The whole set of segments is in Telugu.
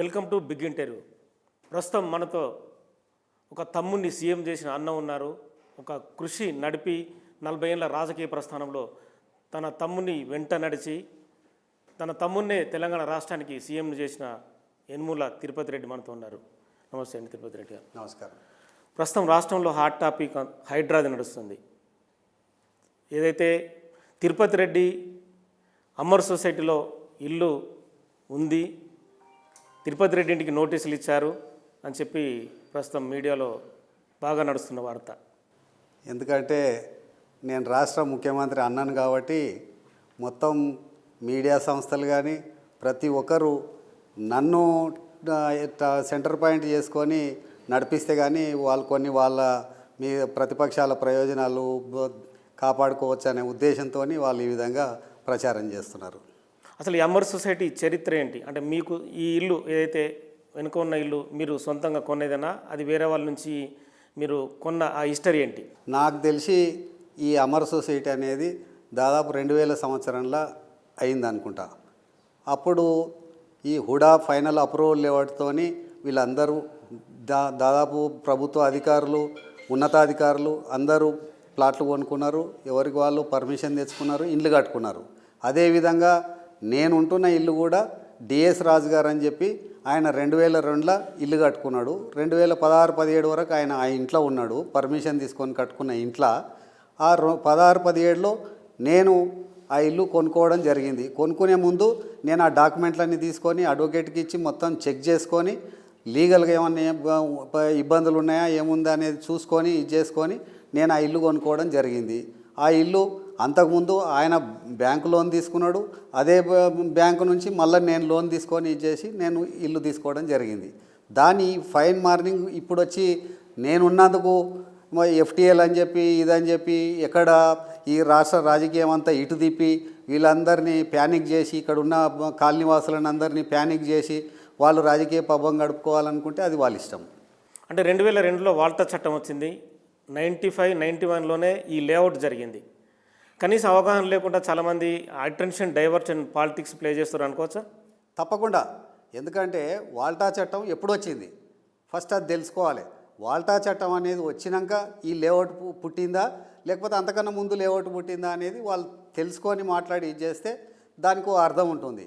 Welcome to big interview. ప్రస్తుతం మనతో ఒక తమ్ముడిని సీఎం చేసిన అన్న ఉన్నారు. ఒక కృషి నడిపి 40 ఏళ్ల రాజకీయ ప్రస్థానంలో తన తమ్ముని వెంట నడిచి తన తమ్మున్నే తెలంగాణ రాష్ట్రానికి సీఎంను చేసిన యనుమల తిరుపతి రెడ్డి మనతో ఉన్నారు. నమస్తే అండి తిరుపతి రెడ్డి గారు. నమస్కారం. ప్రస్తుతం రాష్ట్రంలో హాట్ టాపిక్ హైడ్రాది నడుస్తుంది. ఏదైతే తిరుపతి రెడ్డి అమర్ సొసైటీలో ఇల్లు ఉంది, తిరుపతి రెడ్డి ఇంటికి నోటీసులు ఇచ్చారు అని చెప్పి ప్రస్తుతం మీడియాలో బాగా నడుస్తున్న వార్త. ఎందుకంటే నేను రాష్ట్ర ముఖ్యమంత్రి అన్నాను కాబట్టి మొత్తం మీడియా సంస్థలు కానీ ప్రతి ఒక్కరు నన్ను సెంటర్ పాయింట్ చేసుకొని నడిపిస్తే కానీ వాళ్ళు వాళ్ళ మీ ప్రతిపక్షాల ప్రయోజనాలు కాపాడుకోవచ్చు అనే ఉద్దేశంతో వాళ్ళు ఈ విధంగా ప్రచారం చేస్తున్నారు. అసలు ఈ అమర్ సొసైటీ చరిత్ర ఏంటి? అంటే మీకు ఈ ఇల్లు ఏదైతే వెనుక ఉన్న ఇల్లు మీరు సొంతంగా కొనేదేనా, అది వేరే వాళ్ళ నుంచి మీరు కొన్న ఆ హిస్టరీ ఏంటి? నాకు తెలిసి ఈ అమర్ సొసైటీ అనేది దాదాపు 2000 సంవత్సరంలో అయిందనుకుంటా. అప్పుడు ఈ హుడా ఫైనల్ అప్రూవల్ లేవటతోని వీళ్ళందరూ దాదాపు ప్రభుత్వ అధికారులు, ఉన్నతాధికారులు అందరూ ప్లాట్లు కొనుక్కున్నారు, ఎవరికి వాళ్ళు పర్మిషన్ తెచ్చుకున్నారు, ఇండ్లు కట్టుకున్నారు. అదేవిధంగా నేను ఉంటున్న ఇల్లు కూడా డిఎస్ రాజు గారు అని చెప్పి ఆయన 2002లో ఇల్లు కట్టుకున్నాడు. 2016-17 వరకు ఆయన ఆ ఇంట్లో ఉన్నాడు, పర్మిషన్ తీసుకొని కట్టుకున్న ఇంట్లో. ఆ 16-17లో నేను ఆ ఇల్లు కొనుక్కోవడం జరిగింది. కొనుక్కునే ముందు నేను ఆ డాక్యుమెంట్లన్నీ తీసుకొని అడ్వకేట్కి ఇచ్చి మొత్తం చెక్ చేసుకొని లీగల్గా ఏమన్నా ఇబ్బందులు ఉన్నాయా ఏముందా అనేది చూసుకొని ఇది చేసుకొని నేను ఆ ఇల్లు కొనుక్కోవడం జరిగింది. ఆ ఇల్లు అంతకుముందు ఆయన బ్యాంకు లోన్ తీసుకున్నాడు, అదే బ్యాంకు నుంచి మళ్ళీ నేను లోన్ తీసుకొని ఇచ్చేసి నేను ఇల్లు తీసుకోవడం జరిగింది. దాని ఫైన్ మార్నింగ్ ఇప్పుడు వచ్చి నేనున్నందుకు ఎఫ్టీఎల్ అని చెప్పి ఇదని చెప్పి ఎక్కడ ఈ రాష్ట్ర రాజకీయం అంతా ఇటు తిప్పి వీళ్ళందరినీ ప్యానిక్ చేసి ఇక్కడ ఉన్న కాలనీవాసులను అందరినీ ప్యానిక్ చేసి వాళ్ళు రాజకీయ పబ్బం గడుపుకోవాలనుకుంటే అది వాళ్ళ ఇష్టం. అంటే 2002లో వాల్టా చట్టం వచ్చింది, 95-91లోనే ఈ లేఅవుట్ జరిగింది. కనీస అవగాహన లేకుండా చాలామంది అటెన్షన్ డైవర్షన్ పాలిటిక్స్ ప్లే చేస్తారు అనుకోవచ్చా? తప్పకుండా. ఎందుకంటే వాల్టా చట్టం ఎప్పుడు వచ్చింది ఫస్ట్ అది తెలుసుకోవాలి. వాల్టా చట్టం అనేది వచ్చినాక ఈ లేఅవుట్ పుట్టిందా లేకపోతే అంతకన్నా ముందు లేఅవుట్ పుట్టిందా అనేది వాళ్ళు తెలుసుకొని మాట్లాడి ఇది చేస్తే దానికి అర్థం ఉంటుంది.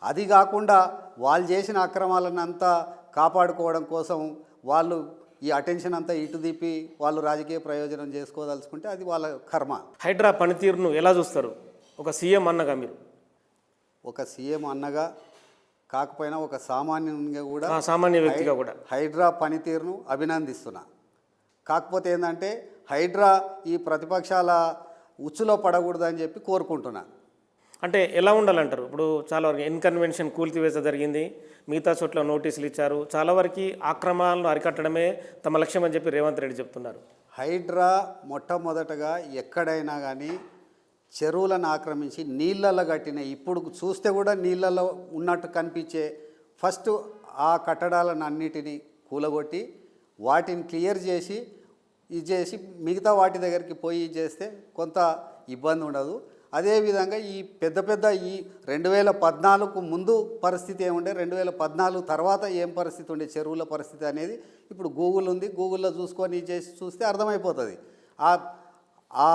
అది కాకుండా వాళ్ళు చేసిన అక్రమాలను అంతా కాపాడుకోవడం కోసం వాళ్ళు ఈ అటెన్షన్ అంతా ఇటు తిప్పి వాళ్ళు రాజకీయ ప్రయోజనం చేసుకోదలుచుకుంటే అది వాళ్ళ కర్మ. హైడ్రా పనితీరును ఎలా చూస్తారు ఒక సీఎం అన్నగా? మీరు ఒక సీఎం అన్నగా కాకపోయినా ఒక సామాన్యంగా కూడా, సామాన్య వ్యక్తిగా కూడా హైడ్రా పనితీరును అభినందిస్తున్నా. కాకపోతే ఏంటంటే హైడ్రా ఈ ప్రతిపక్షాల ఉచ్చులో పడకూడదని చెప్పి కోరుకుంటున్నా. అంటే ఎలా ఉండాలంటారు? ఇప్పుడు చాలా వరకు ఇన్కన్వెన్షన్ కూల్చివేత జరిగింది, మిగతా చోట్ల నోటీసులు ఇచ్చారు, చాలా వరకు ఆక్రమణలను అరికట్టడమే తమ లక్ష్యం అని చెప్పి రేవంత్ రెడ్డి చెప్తున్నారు. హైడ్రా మొట్టమొదటగా ఎక్కడైనా కానీ చెరువులను ఆక్రమించి నీళ్ళల్లో కట్టిన, ఇప్పుడు చూస్తే కూడా నీళ్ళల్లో ఉన్నట్టు కనిపించే ఫస్ట్ ఆ కట్టడాలను అన్నిటినీ కూలగొట్టి వాటిని క్లియర్ చేసి ఇది చేసి మిగతా వాటి దగ్గరికి పోయి చేస్తే కొంత ఇబ్బంది ఉండదు. అదేవిధంగా ఈ పెద్ద ఈ 2014కు ముందు పరిస్థితి ఏముండే, 2014 తర్వాత ఏం పరిస్థితి ఉండే చెరువుల పరిస్థితి అనేది ఇప్పుడు గూగుల్ ఉంది, గూగుల్లో చూసుకొని చేసి చూస్తే అర్థమైపోతుంది. ఆ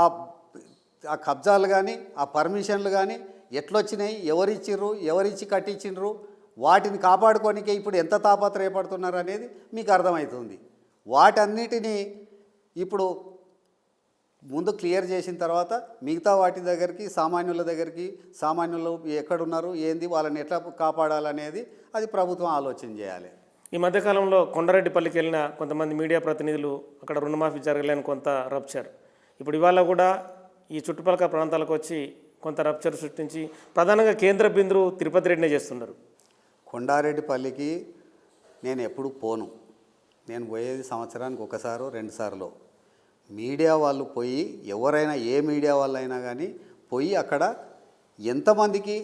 కబ్జాలు కానీ ఆ పర్మిషన్లు కానీ ఎట్లొచ్చినాయి, ఎవరిచ్చి కట్టించిండ్రు, వాటిని కాపాడుకోనికే ఇప్పుడు ఎంత తాపత్రయపడుతున్నారు అనేది మీకు అర్థమవుతుంది. వాటన్నిటినీ ఇప్పుడు ముందు క్లియర్ చేసిన తర్వాత మిగతా వాటి దగ్గరికి సామాన్యుల దగ్గరికి, సామాన్యులు ఎక్కడున్నారు ఏంది వాళ్ళని ఎట్లా కాపాడాలనేది అది ప్రభుత్వం ఆలోచన చేయాలి. ఈ మధ్యకాలంలో కొండారెడ్డిపల్లికి వెళ్ళిన కొంతమంది మీడియా ప్రతినిధులు అక్కడ రుణమాఫీ జరగలేని కొంత రప్చర్, ఇప్పుడు ఇవాళ కూడా ఈ చుట్టుపక్కల ప్రాంతాలకు వచ్చి కొంత రప్చర్ సృష్టించి ప్రధానంగా కేంద్ర బిందువు తిరుపతి రెడ్డినే చేస్తున్నారు. కొండారెడ్డిపల్లికి నేను ఎప్పుడు పోను, నేను పోయేది సంవత్సరానికి ఒకసారో 2 సార్లు. మీడియా వాళ్ళు పోయి, ఎవరైనా ఏ మీడియా వాళ్ళు అయినా కానీ పోయి అక్కడ ఎంతమందికి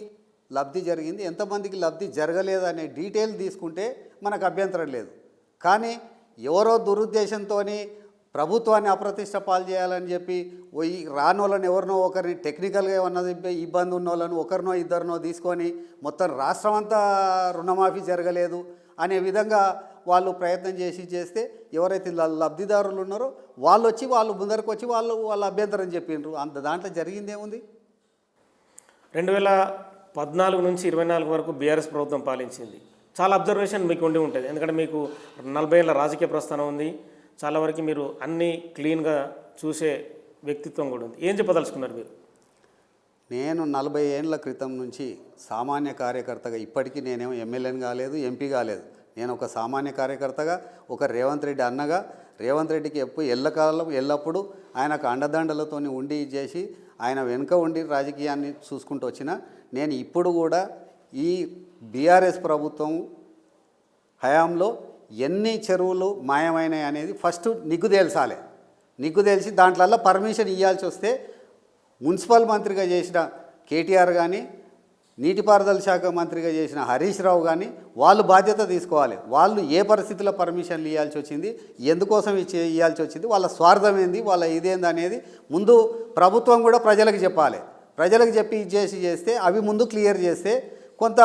లబ్ధి జరిగింది, ఎంతమందికి లబ్ధి జరగలేదు అనే డీటెయిల్ తీసుకుంటే మనకు అభ్యంతరం లేదు. కానీ ఎవరో దురుద్దేశంతో ప్రభుత్వాన్ని అప్రతిష్ట పాలు చేయాలని చెప్పి పోయి రాని వాళ్ళని ఎవరినో ఒకరిని టెక్నికల్గా ఏమన్నా ఇబ్బంది ఉన్న వాళ్ళని ఒకరినో ఇద్దరినో తీసుకొని మొత్తం రాష్ట్రం అంతా రుణమాఫీ జరగలేదు అనే విధంగా వాళ్ళు ప్రయత్నం చేస్తే ఎవరైతే లబ్ధిదారులు ఉన్నారో వాళ్ళు వచ్చి వాళ్ళు ముందరకు వచ్చి వాళ్ళ అభ్యంతరం చెప్పిండ్రు. అంత దాంట్లో జరిగిందేముంది? 2014 నుంచి 24 వరకు బీఆర్ఎస్ ప్రభుత్వం పాలించింది. చాలా అబ్జర్వేషన్ మీకు ఉండి ఉంటుంది, ఎందుకంటే మీకు 40 ఏళ్ళ రాజకీయ ప్రస్థానం ఉంది. చాలా వరకు మీరు అన్నీ క్లీన్గా చూసే వ్యక్తిత్వం కూడా ఉంది. ఏం చెప్పదలుచుకున్నారు మీరు? నేను 40 ఏళ్ళ క్రితం నుంచి సామాన్య కార్యకర్తగా, ఇప్పటికీ నేనేమో ఎమ్మెల్యేని కాలేదు, ఎంపీ కాలేదు. నేను ఒక సామాన్య కార్యకర్తగా, ఒక రేవంత్ రెడ్డి అన్నగా, రేవంత్ రెడ్డికి ఎల్లకాలం ఎల్లప్పుడూ ఆయనకు అండదండలతో ఉండి చేసి ఆయన వెనుక ఉండి రాజకీయాన్ని చూసుకుంటూ వచ్చిన నేను ఇప్పుడు కూడా ఈ బీఆర్ఎస్ ప్రభుత్వం హయాంలో ఎన్ని చెరువులు మాయమైనాయి అనేది ఫస్ట్ నిగ్గు తేల్చాలి. నిగ్గు తెలిసి దాంట్లల్లో పర్మిషన్ ఇవ్వాల్సి వస్తే మున్సిపల్ మంత్రిగా చేసిన కేటీఆర్ కానీ, నీటిపారుదల శాఖ మంత్రిగా చేసిన హరీష్ రావు కానీ వాళ్ళు బాధ్యత తీసుకోవాలి. వాళ్ళు ఏ పరిస్థితుల్లో పర్మిషన్లు ఇవ్వాల్సి వచ్చింది, ఎందుకోసం ఇవ్వాల్సి వచ్చింది, వాళ్ళ స్వార్థం ఏంది, వాళ్ళ ఇదేంది అనేది ముందు ప్రభుత్వం కూడా ప్రజలకు చెప్పాలి. ప్రజలకు చెప్పి చేస్తే అవి ముందు క్లియర్ చేస్తే కొంత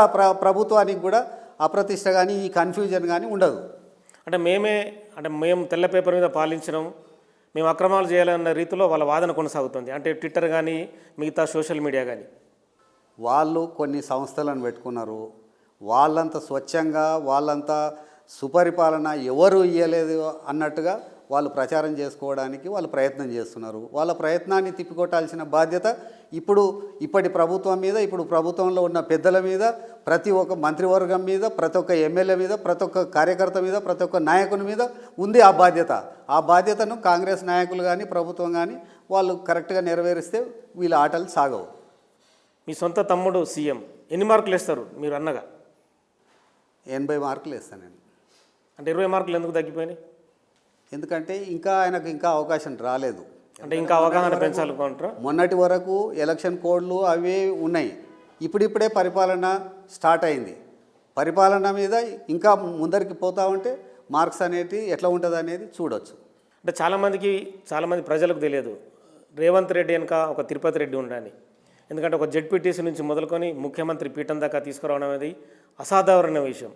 ప్రభుత్వానికి కూడా అప్రతిష్ట కానీ ఈ కన్ఫ్యూజన్ కానీ ఉండదు. అంటే మేము తెల్ల పేపర్ మీద పాలించడం, మేము అక్రమాలు చేయాలన్న రీతిలో వాళ్ళ వాదన కొనసాగుతుంది. అంటే ట్విట్టర్ కానీ మిగతా సోషల్ మీడియా కానీ వాళ్ళు కొన్ని సంస్థలను పెట్టుకున్నారు. వాళ్ళంత స్వచ్ఛంగా, వాళ్ళంత సుపరిపాలన ఎవరు ఇయ్యలేదు అన్నట్టుగా వాళ్ళు ప్రచారం చేసుకోవడానికి వాళ్ళు ప్రయత్నం చేస్తున్నారు. వాళ్ళ ప్రయత్నాన్ని తిప్పికొట్టాల్సిన బాధ్యత ఇప్పటి ప్రభుత్వం మీద, ఇప్పుడు ప్రభుత్వంలో ఉన్న పెద్దల మీద, ప్రతి ఒక్క మంత్రివర్గం మీద, ప్రతి ఒక్క ఎమ్మెల్యే మీద, ప్రతి ఒక్క కార్యకర్త మీద, ప్రతి ఒక్క నాయకుని మీద ఉంది ఆ బాధ్యత. ఆ బాధ్యతను కాంగ్రెస్ నాయకులు కానీ ప్రభుత్వం కానీ వాళ్ళు కరెక్ట్గా నెరవేరిస్తే వీళ్ళ ఆటలు సాగవు. మీ సొంత తమ్ముడు సీఎం, ఎన్ని మార్కులు వేస్తారు మీరు అన్నగా? 80 మార్కులు వేస్తాను నేను. అంటే 20 మార్కులు ఎందుకు తగ్గిపోయినాయి? ఎందుకంటే ఆయనకు అవకాశం రాలేదు. అంటే ఇంకా అవగాహన పెంచాలనుకుంటారా? మొన్నటి వరకు ఎలక్షన్ కోడ్లు అవి ఉన్నాయి. ఇప్పుడిప్పుడే పరిపాలన స్టార్ట్ అయింది. పరిపాలన మీద ఇంకా ముందరికి పోతా ఉంటే మార్క్స్ అనేవి ఎట్లా ఉంటుంది అనేది చూడొచ్చు. అంటే చాలామంది ప్రజలకు తెలియదు రేవంత్ రెడ్డి వెనుక ఒక తిరుపతి రెడ్డి ఉండని. ఎందుకంటే ఒక జెడ్పీటీసీ నుంచి మొదలుకొని ముఖ్యమంత్రి పీఠం దాకా తీసుకురావడం అనేది అసాధారణ విషయం.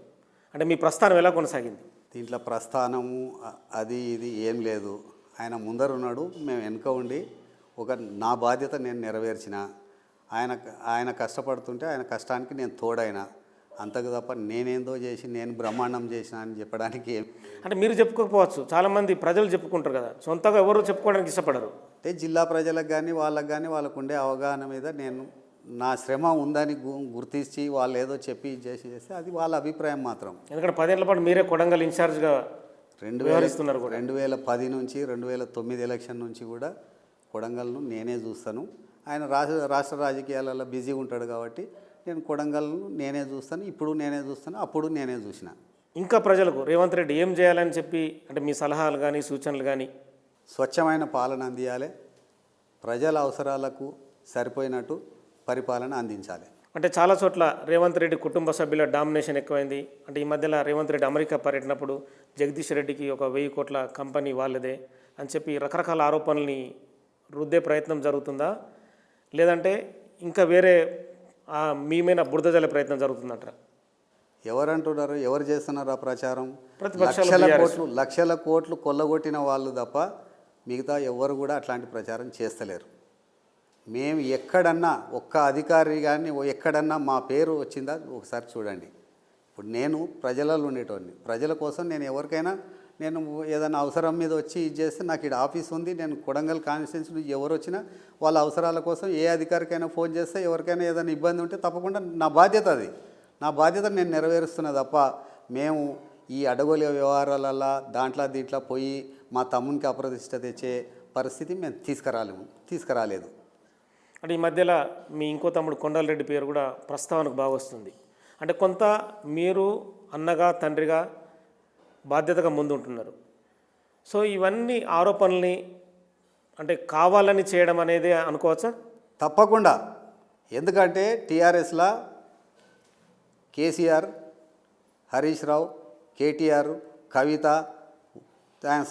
అంటే మీ ప్రస్థానం ఎలా కొనసాగింది? దీంట్లో ప్రస్థానము అది ఇది ఏం లేదు. ఆయన ముందరున్నాడు, మేము వెనుక ఉండి నా బాధ్యత నేను నెరవేర్చిన. ఆయన కష్టపడుతుంటే ఆయన కష్టానికి నేను తోడైనా, అంతకు తప్ప నేనేందో చేసి నేను బ్రహ్మాండం చేసిన అని చెప్పడానికి అంటే మీరు చెప్పుకోకపోవచ్చు, చాలామంది ప్రజలు చెప్పుకుంటారు కదా, సొంతగా ఎవరు చెప్పుకోవడానికి ఇష్టపడరు. అంటే జిల్లా ప్రజలకు కానీ వాళ్ళకు ఉండే అవగాహన మీద నేను నా శ్రమ ఉందని గుర్తించి వాళ్ళు ఏదో చెప్పి చేస్తే అది వాళ్ళ అభిప్రాయం మాత్రం. ఎందుకంటే 10 ఏళ్ల పాటు మీరే కొడంగల్ ఇన్ఛార్జ్గా 2010 నుంచి 2009 ఎలక్షన్ నుంచి కూడా కొడంగల్ను నేనే చూస్తాను. ఆయన రాష్ట్ర రాజకీయాలలో బిజీగా ఉంటాడు కాబట్టి నేను కొడంగల్ను నేనే చూస్తాను. ఇప్పుడు నేనే చూస్తాను, అప్పుడు నేనే చూసిన. ఇంకా ప్రజలకు రేవంత్ రెడ్డి ఏం చేయాలని చెప్పి అంటే మీ సలహాలు కానీ సూచనలు కానీ? స్వచ్ఛమైన పాలన అందియాలి, ప్రజల అవసరాలకు సరిపోయినట్టు పరిపాలన అందించాలి. అంటే చాలా చోట్ల రేవంత్ రెడ్డి కుటుంబ సభ్యుల డామినేషన్ ఎక్కువైంది. అంటే ఈ మధ్యలో రేవంత్ రెడ్డి అమెరికా పర్యటనప్పుడు జగదీష్ రెడ్డికి ఒక 1000 కోట్ల కంపెనీ వాళ్ళదే అని చెప్పి రకరకాల ఆరోపణల్ని రుద్దే ప్రయత్నం జరుగుతుందా, లేదంటే ఇంకా వేరే మీ మీద బురద జల్లే ప్రయత్నం జరుగుతుందంటారా? ఎవరంటున్నారు, ఎవరు చేస్తున్నారు ఆ ప్రచారం? ప్రతిపక్షాలు లక్షల కోట్లు కొల్లగొట్టిన వాళ్ళు తప్ప మిగతా ఎవరు కూడా అట్లాంటి ప్రచారం చేస్తలేరు. మేము ఎక్కడన్నా ఒక్క అధికారి కానీ ఎక్కడన్నా మా పేరు వచ్చిందా ఒకసారి చూడండి. ఇప్పుడు నేను ప్రజలలో ఉండేటోడిని. ప్రజల కోసం నేను ఎవరికైనా నేను ఏదైనా అవసరం మీద వచ్చి ఇది చేస్తే నాకు ఇక్కడ ఆఫీస్ ఉంది. నేను కొడంగల్ కాన్స్టిట్యున్సీ నుంచి ఎవరు వచ్చినా వాళ్ళ అవసరాల కోసం ఏ అధికారికైనా ఫోన్ చేస్తే ఎవరికైనా ఏదైనా ఇబ్బంది ఉంటే తప్పకుండా నా బాధ్యత అది. నా బాధ్యత నేను నెరవేరుస్తున్నా తప్ప మేము ఈ అడగోలు వ్యవహారాలలో దీంట్లో పోయి మా తమ్మునికి అప్రతిష్ట తెచ్చే పరిస్థితి మేము తీసుకురాలేదు. అంటే ఈ మధ్యలో మీ ఇంకో తమ్ముడు కొండలరెడ్డి పేరు కూడా ప్రస్తావనకు బాగా వస్తుంది. అంటే కొంత మీరు అన్నగా తండ్రిగా బాధ్యతగా ముందుంటున్నారు. సో ఇవన్నీ ఆరోపణల్ని అంటే కావాలని చేయడం అనేది అనుకోవచ్చా? తప్పకుండా. ఎందుకంటే టీఆర్ఎస్లో కేసీఆర్, హరీష్ రావు, కేటీఆర్, కవిత,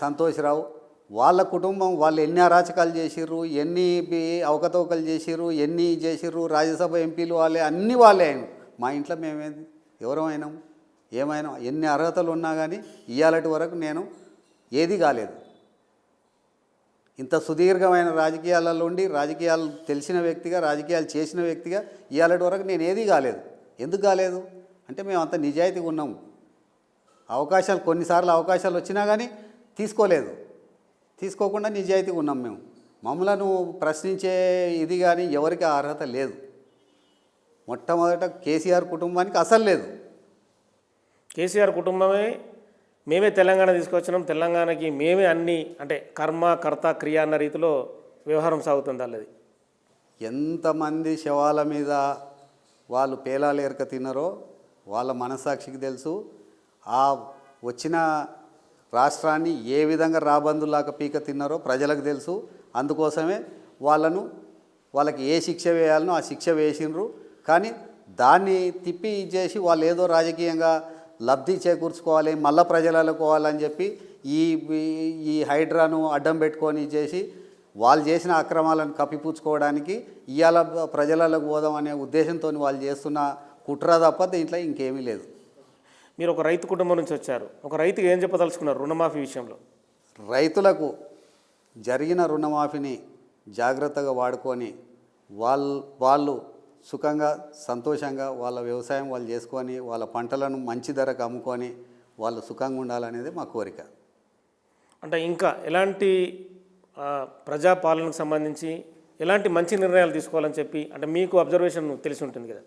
సంతోష్రావు వాళ్ళ కుటుంబం వాళ్ళు ఎన్ని అరాచకాలు చేసిర్రు, ఎన్ని అవకతవకలు చేసిర్రు, ఎన్ని చేసిర్రు, రాజ్యసభ ఎంపీలు వాళ్ళే, అన్నీ వాళ్ళే. మా ఇంట్లో మేమేంది ఎవరమైనాం? ఏమైనా ఎన్ని అర్హతలు ఉన్నా కానీ ఇవాళటి వరకు నేను ఏది కాలేదు. ఇంత సుదీర్ఘమైన రాజకీయాలలో ఉండి రాజకీయాలు తెలిసిన వ్యక్తిగా, రాజకీయాలు చేసిన వ్యక్తిగా ఇవాళటి వరకు నేను ఏది కాలేదు. ఎందుకు కాలేదు అంటే మేము అంత నిజాయితీగా ఉన్నాము. అవకాశాలు కొన్నిసార్లు అవకాశాలు వచ్చినా కానీ తీసుకోకుండా నిజాయితీగా ఉన్నాం మేము. మమ్మలను ప్రశ్నించే ఇది కానీ ఎవరికి ఆ అర్హత లేదు. మొట్టమొదట కేసీఆర్ కుటుంబానికి అసలు లేదు. కేసీఆర్ కుటుంబమే మేమే తెలంగాణ తీసుకొచ్చినాం, తెలంగాణకి మేమే అన్ని అంటే కర్మ కర్త క్రియ అన్న రీతిలో వ్యవహారం సాగుతుంది వాళ్ళది. ఎంతమంది శవాల మీద వాళ్ళు పేలాలు ఎరక తిన్నారో వాళ్ళ మనస్సాక్షికి తెలుసు. ఆ వచ్చిన రాష్ట్రాన్ని ఏ విధంగా రాబందులాగా పీక తిన్నారో ప్రజలకు తెలుసు. అందుకోసమే వాళ్ళకి ఏ శిక్ష వేయాలనో ఆ శిక్ష వేసిండ్రు. కానీ దాన్ని తిప్పి ఇచ్చేసి వాళ్ళు ఏదో రాజకీయంగా లబ్ధి చేకూర్చుకోవాలి, మళ్ళా ప్రజలకు పోవాలని చెప్పి ఈ హైడ్రాను అడ్డం పెట్టుకొని ఇచ్చేసి వాళ్ళు చేసిన అక్రమాలను కప్పిపుచ్చుకోవడానికి ఇవాళ ప్రజలకు పోదాం అనే ఉద్దేశంతో వాళ్ళు చేస్తున్న కుట్ర తప్ప దీంట్లో ఇంకేమీ లేదు. మీరు ఒక రైతు కుటుంబం నుంచి వచ్చారు. ఒక రైతుకి ఏం చెప్పదలుచుకున్నారు రుణమాఫీ విషయంలో? రైతులకు జరిగిన రుణమాఫీని జాగ్రత్తగా వాడుకొని వాళ్ళు సుఖంగా సంతోషంగా వాళ్ళ వ్యవసాయం వాళ్ళు చేసుకొని వాళ్ళ పంటలను మంచి ధరకు అమ్ముకొని వాళ్ళు సుఖంగా ఉండాలనేది మా కోరిక. అంటే ఇంకా ఎలాంటి ప్రజాపాలనకు సంబంధించి ఎలాంటి మంచి నిర్ణయాలు తీసుకోవాలని చెప్పి అంటే మీకు అబ్జర్వేషన్ తెలిసి ఉంటుంది కదా.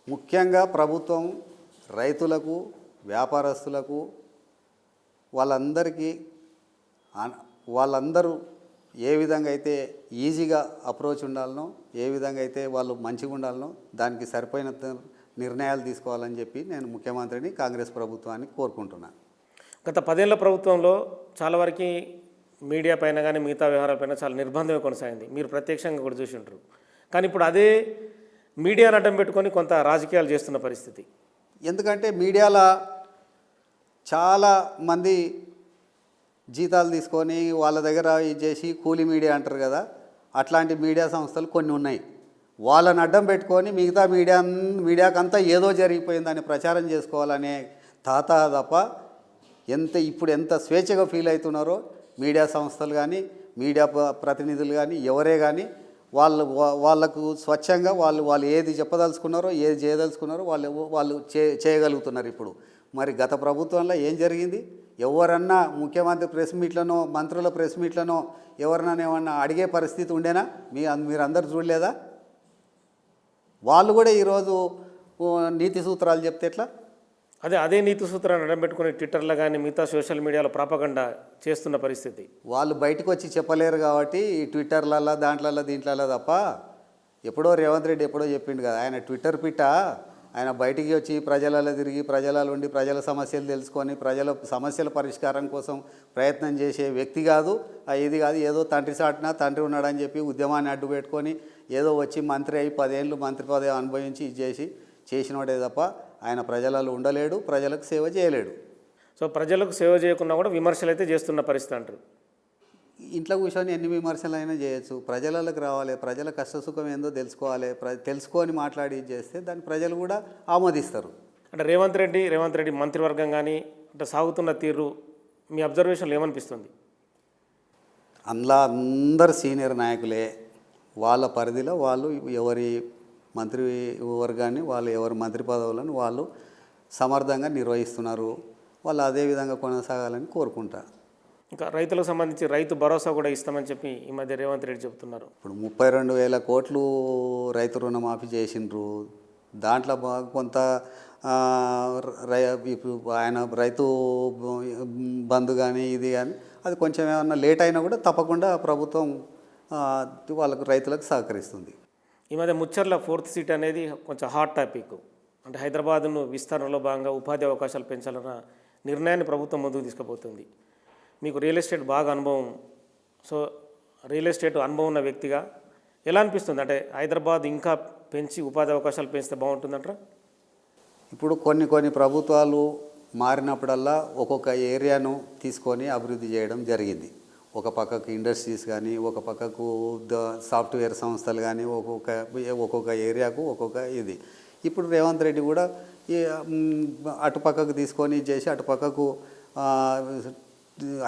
ముఖ్యంగా ప్రభుత్వం రైతులకు, వ్యాపారస్తులకు వాళ్ళందరూ ఏ విధంగా అయితే ఈజీగా అప్రోచ్ ఉండాలనో, ఏ విధంగా అయితే వాళ్ళు మంచిగా ఉండాలనో దానికి సరిపోయిన నిర్ణయాలు తీసుకోవాలని చెప్పి నేను ముఖ్యమంత్రిని, కాంగ్రెస్ ప్రభుత్వాన్ని కోరుకుంటున్నాను. గత 10 ఏళ్ల ప్రభుత్వంలో చాలా వరకు మీడియా పైన కానీ మిగతా వ్యవహారాలపైన చాలా నిర్బంధమే కొనసాగింది. మీరు ప్రత్యక్షంగా కూడా చూసి ఉంటారు. కానీ ఇప్పుడు అదే మీడియాను అడ్డం పెట్టుకొని కొంత రాజకీయాలు చేస్తున్న పరిస్థితి. ఎందుకంటే మీడియాలో చాలామంది జీతాలు తీసుకొని వాళ్ళ దగ్గర ఇది చేసి కూలీ మీడియా అంటారు కదా, అట్లాంటి మీడియా సంస్థలు కొన్ని ఉన్నాయి. వాళ్ళని అడ్డం పెట్టుకొని మిగతా మీడియాకంతా ఏదో జరిగిపోయిందని ప్రచారం చేసుకోవాలనే తప్ప ఇప్పుడు ఎంత స్వేచ్ఛగా ఫీల్ అవుతున్నారో మీడియా సంస్థలు కానీ మీడియా ప్రతినిధులు కానీ ఎవరే కానీ వాళ్ళకు స్వచ్ఛంగా వాళ్ళు ఏది చెప్పదలుచుకున్నారో ఏది చేయదలుచుకున్నారో వాళ్ళు చేయగలుగుతున్నారు. ఇప్పుడు మరి గత ప్రభుత్వంలో ఏం జరిగింది? ఎవరన్నా ముఖ్యమంత్రి ప్రెస్ మీట్లనో, మంత్రుల ప్రెస్ మీట్లనో ఎవరన్నా ఏమన్నా అడిగే పరిస్థితి ఉండేనా? మీరందరూ చూడలేదా? వాళ్ళు కూడా ఈరోజు నీతి సూత్రాలు చెప్తే ఎట్లా? అదే నీతి సూత్రాన్ని అడ్డం పెట్టుకుని ట్విట్టర్లో కానీ మిగతా సోషల్ మీడియాలో ప్రాపగండా చేస్తున్న పరిస్థితి. వాళ్ళు బయటకు వచ్చి చెప్పలేరు కాబట్టి ఈ ట్విట్టర్లలో దీంట్లలో తప్ప ఎప్పుడో రేవంత్ రెడ్డి ఎప్పుడో చెప్పిండు కదా, ఆయన ట్విట్టర్ పిట్ట. ఆయన బయటికి వచ్చి ప్రజలలో తిరిగి ప్రజలలో ఉండి ప్రజల సమస్యలు తెలుసుకొని ప్రజల సమస్యల పరిష్కారం కోసం ప్రయత్నం చేసే వ్యక్తి కాదు. ఇది కాదు ఏదో తండ్రి సాటినా తండ్రి ఉన్నాడని చెప్పి ఉద్యమాన్ని అడ్డు పెట్టుకొని ఏదో వచ్చి మంత్రి అయి 10 ఏళ్ళు మంత్రి పదవి అనుభవించి చేసినోడే తప్ప ఆయన ప్రజలలో ఉండలేడు, ప్రజలకు సేవ చేయలేడు. సో ప్రజలకు సేవ చేయకుండా కూడా విమర్శలు అయితే చేస్తున్న పరిస్థితి అంటారు. ఇంట్లో కూర్చొని ఎన్ని విమర్శలు అయినా చేయొచ్చు. ప్రజలకు రావాలి, ప్రజల కష్టసుఖం ఏందో తెలుసుకోవాలి. తెలుసుకొని మాట్లాడి చేస్తే దాన్ని ప్రజలు కూడా ఆమోదిస్తారు. అంటే రేవంత్ రెడ్డి మంత్రివర్గం కానీ అంటే సాగుతున్న తీరు మీ అబ్జర్వేషన్లు ఏమనిపిస్తుంది? అందులో అందరు సీనియర్ నాయకులే. వాళ్ళ పరిధిలో వాళ్ళు ఎవరి మంత్రి వర్గాన్ని ఎవరి మంత్రి పదవులను వాళ్ళు సమర్థంగా నిర్వహిస్తున్నారు. వాళ్ళు అదే విధంగా కొనసాగాలని కోరుకుంటారు. ఇంకా రైతులకు సంబంధించి రైతు భరోసా కూడా ఇస్తామని చెప్పి ఈ మధ్య రేవంత్ రెడ్డి చెప్తున్నారు. ఇప్పుడు 32,000 కోట్లు రైతు రుణమాఫీ చేసిండ్రు. దాంట్లో కొంత ఇప్పుడు ఆయన రైతు బంధు కానీ ఇది కానీ అది కొంచెం ఏమన్నా లేట్ అయినా కూడా తప్పకుండా ప్రభుత్వం రైతులకు సహకరిస్తుంది. ఈ మధ్య ముచ్చర్ల 4th సీట్ అనేది కొంచెం హాట్ టాపిక్. అంటే హైదరాబాద్ను విస్తరణలో భాగంగా ఉపాధి అవకాశాలు పెంచాలన్న నిర్ణయాన్ని ప్రభుత్వం ముందుకు తీసుకుపోతుంది. మీకు రియల్ ఎస్టేట్ బాగా అనుభవం, సో రియల్ ఎస్టేట్ అనుభవం ఉన్న వ్యక్తిగా ఎలా అనిపిస్తుంది? అంటే హైదరాబాద్ ఇంకా పెంచి ఉపాధి అవకాశాలు పెంచితే బాగుంటుందంటారా? ఇప్పుడు కొన్ని ప్రభుత్వాలు మారినప్పుడల్లా ఒక్కొక్క ఏరియాను తీసుకొని అభివృద్ధి చేయడం జరిగింది. ఒక పక్కకు ఇండస్ట్రీస్ కానీ, ఒక పక్కకు సాఫ్ట్వేర్ సంస్థలు కానీ, ఒక్కొక్క ఏరియాకు ఒక్కొక్క ఇది. ఇప్పుడు రేవంత్ రెడ్డి కూడా ఈ అటుపక్కకు తీసుకొని చేసి అటుపక్కకు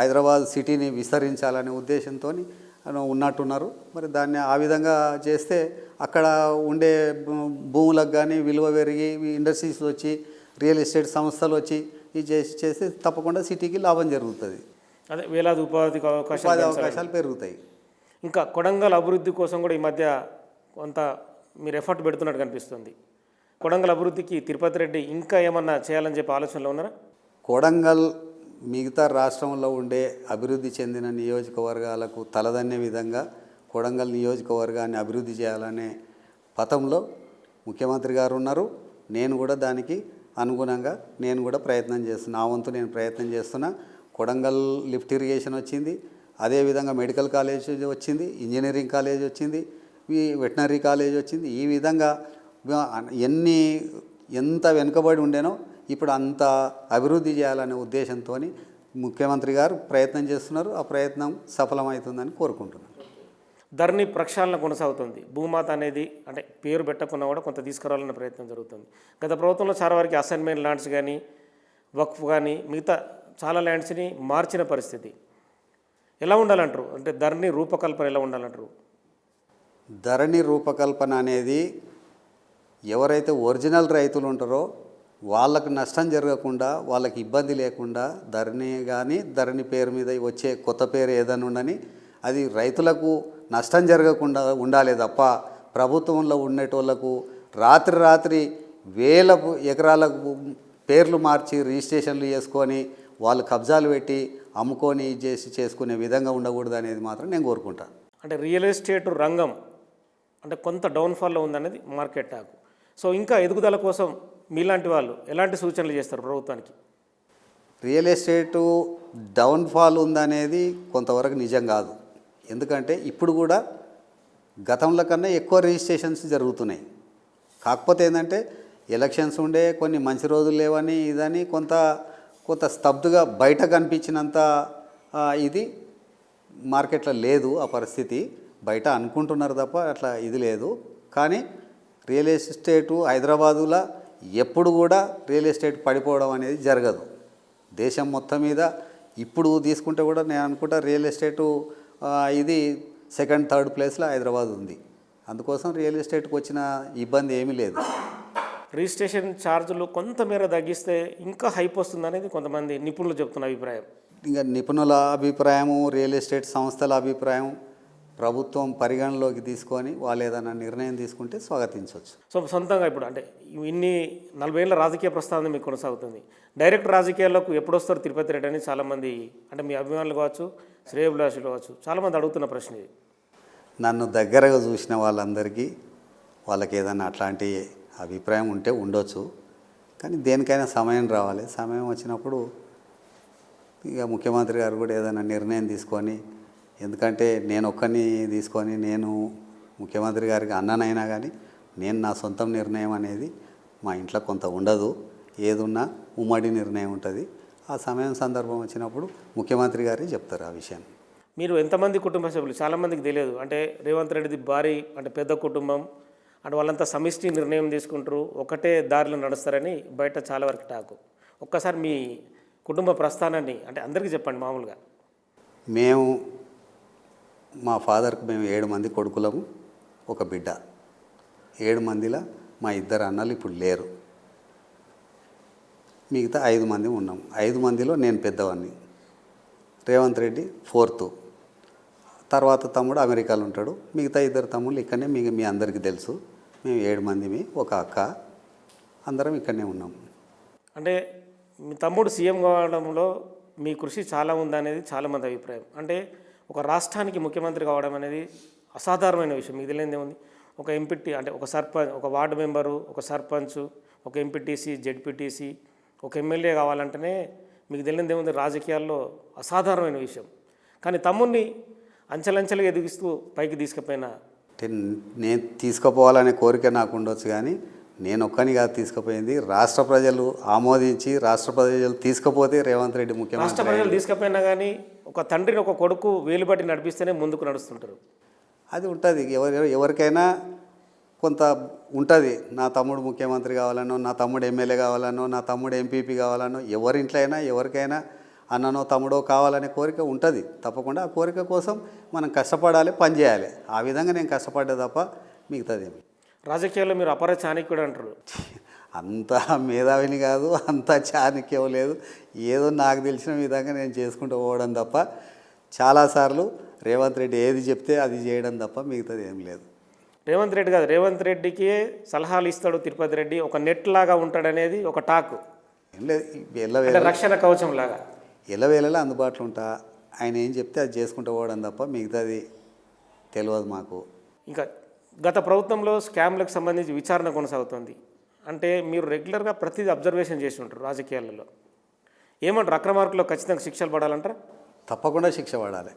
హైదరాబాద్ సిటీని విస్తరించాలనే ఉద్దేశంతో ఉన్నట్టున్నారు. మరి దాన్ని ఆ విధంగా చేస్తే అక్కడ ఉండే భూములకు కానీ విలువ పెరిగి ఇండస్ట్రీస్ వచ్చి రియల్ ఎస్టేట్ సంస్థలు వచ్చి ఇది చేస్తే తప్పకుండా సిటీకి లాభం జరుగుతుంది. అదే వేలాది ఉపాధి అవకాశాలు పెరుగుతాయి. ఇంకా కొడంగల్ అభివృద్ధి కోసం కూడా ఈ మధ్య కొంత మీరు ఎఫర్ట్ పెడుతున్నట్టు కనిపిస్తుంది. కొడంగల్ అభివృద్ధికి తిరుపతి రెడ్డి ఇంకా ఏమన్నా చేయాలని చెప్పి ఆలోచనలో ఉన్నారా? కొడంగల్ మిగతా రాష్ట్రంలో ఉండే అభివృద్ధి చెందిన నియోజకవర్గాలకు తలదన్నే విధంగా కొడంగల్ నియోజకవర్గాన్ని అభివృద్ధి చేయాలనే పథంలో ముఖ్యమంత్రి గారు ఉన్నారు. నేను కూడా దానికి అనుగుణంగా నేను కూడా ప్రయత్నం చేస్తున్నా. నా వంతు నేను ప్రయత్నం చేస్తున్నా. కొడంగల్ లిఫ్ట్ ఇరిగేషన్ వచ్చింది, అదేవిధంగా మెడికల్ కాలేజ్ వచ్చింది, ఇంజనీరింగ్ కాలేజ్ వచ్చింది, వెటనరీ కాలేజ్ వచ్చింది. ఈ విధంగా ఎంత వెనుకబడి ఉండేనో ఇప్పుడు అంత అభివృద్ధి చేయాలనే ఉద్దేశంతో ముఖ్యమంత్రి గారు ప్రయత్నం చేస్తున్నారు. ఆ ప్రయత్నం సఫలమవుతుందని కోరుకుంటున్నాను. ధరణి ప్రక్షాళన కొనసాగుతుంది. భూమాత అనేది అంటే పేరు పెట్టకున్నా కూడా కొంత తీసుకురావాలనే ప్రయత్నం జరుగుతుంది. గత ప్రభుత్వంలో చాలా వరకు అసైన్మెంట్ ల్యాండ్స్ కానీ వక్ఫ్ కానీ మిగతా చాలా ల్యాండ్స్ని మార్చిన పరిస్థితి. ఎలా ఉండాలంటారు? అంటే ధరణి రూపకల్పన ఎలా ఉండాలంటారు? ధరణి రూపకల్పన అనేది ఎవరైతే ఒరిజినల్ రైతులు ఉంటారో వాళ్ళకు నష్టం జరగకుండా, వాళ్ళకి ఇబ్బంది లేకుండా ధరణి కానీ ధరణి పేరు మీద వచ్చే కొత్త పేరు ఏదైనా ఉండని అది రైతులకు నష్టం జరగకుండా ఉండాలి తప్ప ప్రభుత్వంలో ఉండేటోళ్లకు రాత్రి వేల ఎకరాలకు పేర్లు మార్చి రిజిస్ట్రేషన్లు చేసుకొని వాళ్ళు కబ్జాలు పెట్టి అమ్ముకొని చేసుకునే విధంగా ఉండకూడదు అనేది మాత్రం నేను కోరుకుంటాను. అంటే రియల్ ఎస్టేట్ రంగం అంటే కొంత డౌన్ఫాల్లో ఉందనేది మార్కెట్ టాక్. సో ఇంకా ఎదుగుదల కోసం మీలాంటి వాళ్ళు ఎలాంటి సూచనలు చేస్తారు ప్రభుత్వానికి? రియల్ ఎస్టేటు డౌన్ఫాల్ ఉందనేది కొంతవరకు నిజం కాదు. ఎందుకంటే ఇప్పుడు కూడా గతంలో కన్నా ఎక్కువ రిజిస్ట్రేషన్స్ జరుగుతున్నాయి. కాకపోతే ఏంటంటే ఎలక్షన్స్ ఉండే కొన్ని మంచి రోజులు లేవని ఇదని కొంత స్తబ్దుగా బయట కనిపించినంత ఇది మార్కెట్లో లేదు. ఆ పరిస్థితి బయట అనుకుంటున్నారు తప్ప అట్లా ఇది లేదు. కానీ రియల్ ఎస్టేటు హైదరాబాదులో ఎప్పుడు కూడా రియల్ ఎస్టేట్ పడిపోవడం అనేది జరగదు. దేశం మొత్తం మీద ఇప్పుడు తీసుకుంటే కూడా నేను అనుకుంటా రియల్ ఎస్టేటు ఇది సెకండ్ థర్డ్ ప్లేస్లో హైదరాబాద్ ఉంది. అందుకోసం రియల్ ఎస్టేట్కి వచ్చిన ఇబ్బంది ఏమీ లేదు. రిజిస్ట్రేషన్ ఛార్జీలు కొంతమేర తగ్గిస్తే ఇంకా హైప్ వస్తుందనేది కొంతమంది నిపుణులు చెప్తున్న అభిప్రాయం. ఇంకా నిపుణుల అభిప్రాయము, రియల్ ఎస్టేట్ సంస్థల అభిప్రాయం ప్రభుత్వం పరిగణలోకి తీసుకొని వాళ్ళు ఏదైనా నిర్ణయం తీసుకుంటే స్వాగతించవచ్చు. సో సొంతంగా ఇప్పుడు అంటే ఇన్ని 40 ఏళ్ళ రాజకీయ ప్రస్థానం మీకు కొనసాగుతుంది. డైరెక్ట్ రాజకీయాల్లోకి ఎప్పుడు వస్తారు తిరుపతి రెడ్డి అని చాలామంది అంటే మీ అభిమానులు కావచ్చు, శ్రేయోభిలాషులు కావచ్చు, చాలామంది అడుగుతున్న ప్రశ్న ఇది. నన్ను దగ్గరగా చూసిన వాళ్ళందరికీ వాళ్ళకి ఏదైనా అట్లాంటి అభిప్రాయం ఉంటే ఉండొచ్చు. కానీ దేనికైనా సమయం రావాలి. సమయం వచ్చినప్పుడు ఇక ముఖ్యమంత్రి గారు కూడా ఏదైనా నిర్ణయం తీసుకొని, ఎందుకంటే నేను ఒక్కరిని తీసుకొని నేను ముఖ్యమంత్రి గారికి అన్ననైనా కానీ నేను నా సొంతం నిర్ణయం అనేది మా ఇంట్లో కొంత ఉండదు. ఏదున్నా ఉమ్మడి నిర్ణయం ఉంటుంది. ఆ సమయం సందర్భం వచ్చినప్పుడు ముఖ్యమంత్రి గారే చెప్తారు ఆ విషయాన్ని. మీరు ఎంతమంది కుటుంబ సభ్యులు? చాలామందికి తెలియదు. అంటే రేవంత్ రెడ్డిది భారీ అంటే పెద్ద కుటుంబం, అంటే వాళ్ళంతా సమిష్టి నిర్ణయం తీసుకుంటారు, ఒకటే దారిలో నడుస్తారని బయట చాలా వరకు టాకు. ఒక్కసారి మీ కుటుంబ ప్రస్థానాన్ని అంటే అందరికీ చెప్పండి మామూలుగా. మా ఫాదర్కి మేము 7 మంది కొడుకులము, ఒక బిడ్డ. 7 మందిలో మా 2 అన్నలు ఇప్పుడు లేరు. మిగతా 5 మంది ఉన్నాం. 5 మందిలో నేను పెద్దవాడిని. రేవంత్ రెడ్డి 4th. తర్వాత తమ్ముడు అమెరికాలో ఉంటాడు. మిగతా 2 తమ్ముళ్ళు ఇక్కడనే మీ అందరికీ తెలుసు. మేము 7 మందిమి, ఒక అక్క, అందరం ఇక్కడనే ఉన్నాం. అంటే మీ తమ్ముడు సీఎం కావడంలో మీ కృషి చాలా ఉందనేది చాలామంది అభిప్రాయం. అంటే ఒక రాష్ట్రానికి ముఖ్యమంత్రి కావడం అనేది అసాధారణమైన విషయం. మీకు తెలియదు ఏముంది? ఒక ఎంపీటీ అంటే ఒక సర్పంచ్, ఒక వార్డు మెంబరు, ఒక సర్పంచ్, ఒక ఎంపీటీసీ, జెడ్పీటీసీ, ఒక ఎమ్మెల్యే కావాలంటేనే మీకు తెలియదు ఏముంది? రాజకీయాల్లో అసాధారణమైన విషయం. కానీ తమ్ముడిని అంచెలంచెలుగా ఎదిగిస్తూ పైకి తీసుకుపోయినా నేను తీసుకుపోవాలనే కోరిక నాకు ఉండొచ్చు. కానీ నేను ఒక్కని కాదు తీసుకుపోయింది. రాష్ట్ర ప్రజలు ఆమోదించి రాష్ట్ర ప్రజలు తీసుకుపోతే రేవంత్ రెడ్డి ముఖ్యమంత్రి. రాష్ట్ర ప్రజలు తీసుకుపోయినా కానీ ఒక తండ్రిని ఒక కొడుకు వేలు బట్టి నడిపిస్తేనే ముందుకు నడుస్తుంటారు. అది ఉంటుంది. ఎవరికైనా కొంత ఉంటుంది. నా తమ్ముడు ముఖ్యమంత్రి కావాలనో, నా తమ్ముడు ఎమ్మెల్యే కావాలనో, నా తమ్ముడు ఎంపీపీ కావాలనో, ఎవరింట్లో అయినా ఎవరికైనా అన్ననో తమ్ముడో కావాలనే కోరిక ఉంటుంది. తప్పకుండా ఆ కోరిక కోసం మనం కష్టపడాలి, పనిచేయాలి. ఆ విధంగా నేను కష్టపడ్డా తప్ప మిగతాదేమి. రాజకీయాల్లో మీరు అపర చాణక్యుడు అంటారు. అంత మేధావిని కాదు, అంత చాణక్యం లేదు. ఏదో నాకు తెలిసిన విధంగా నేను చేసుకుంటూ పోవడం తప్ప, చాలాసార్లు రేవంత్ రెడ్డి ఏది చెప్తే అది చేయడం తప్ప మిగతాది ఏం లేదు. రేవంత్ రెడ్డి కాదు, రేవంత్ రెడ్డికి సలహాలు ఇస్తాడు తిరుపతి రెడ్డి, ఒక నెట్ లాగా ఉంటాడనేది ఒక టాక్. ఏం లేదు, అంటే ఎల్లవేళ రక్షణ కవచం లాగా ఎల్లవేళలా అందుబాటులో ఉంటా. ఆయన ఏం చెప్తే అది చేసుకుంటూ పోవడం తప్ప మిగతాది తెలియదు మాకు. ఇంకా గత ప్రభుత్వంలో స్కామ్లకు సంబంధించి విచారణ కొనసాగుతుంది. అంటే మీరు రెగ్యులర్గా ప్రతిదీ అబ్జర్వేషన్ చేసి ఉంటారు రాజకీయాలలో. ఏమంటారు, అక్రమార్కుల్లో ఖచ్చితంగా శిక్షలు పడాలంటారా? తప్పకుండా శిక్ష పడాలి.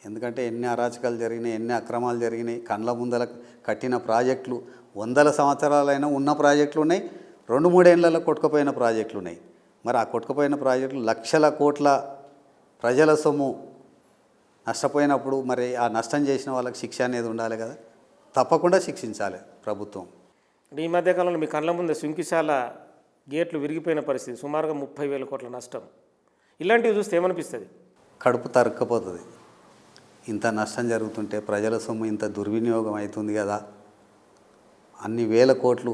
ఎందుకంటే ఎన్ని అరాచకాలు జరిగినాయి, ఎన్ని అక్రమాలు జరిగినాయి. కండ్ల ముందల కట్టిన ప్రాజెక్టులు 100 సంవత్సరాలైనా ఉన్న ప్రాజెక్టులు ఉన్నాయి, 2-3 ఏళ్లలో కొట్టుకుపోయిన ప్రాజెక్టులు ఉన్నాయి. మరి ఆ కొట్టుకుపోయిన ప్రాజెక్టులు లక్షల కోట్ల ప్రజల సొమ్ము నష్టపోయినప్పుడు మరి ఆ నష్టం చేసిన వాళ్ళకి శిక్ష అనేది ఉండాలి కదా. తప్పకుండా శిక్షించాలి ప్రభుత్వం. అంటే ఈ మధ్యకాలంలో మీ కళ్ళ ముందే సుంకిశాల గేట్లు విరిగిపోయిన పరిస్థితి, సుమారుగా 30,000 కోట్ల నష్టం. ఇలాంటివి చూస్తే ఏమనిపిస్తుంది? కడుపు తరుక్కపోతుంది. ఇంత నష్టం జరుగుతుంటే, ప్రజల సొమ్ము ఇంత దుర్వినియోగం అవుతుంది కదా. అన్ని వేల కోట్లు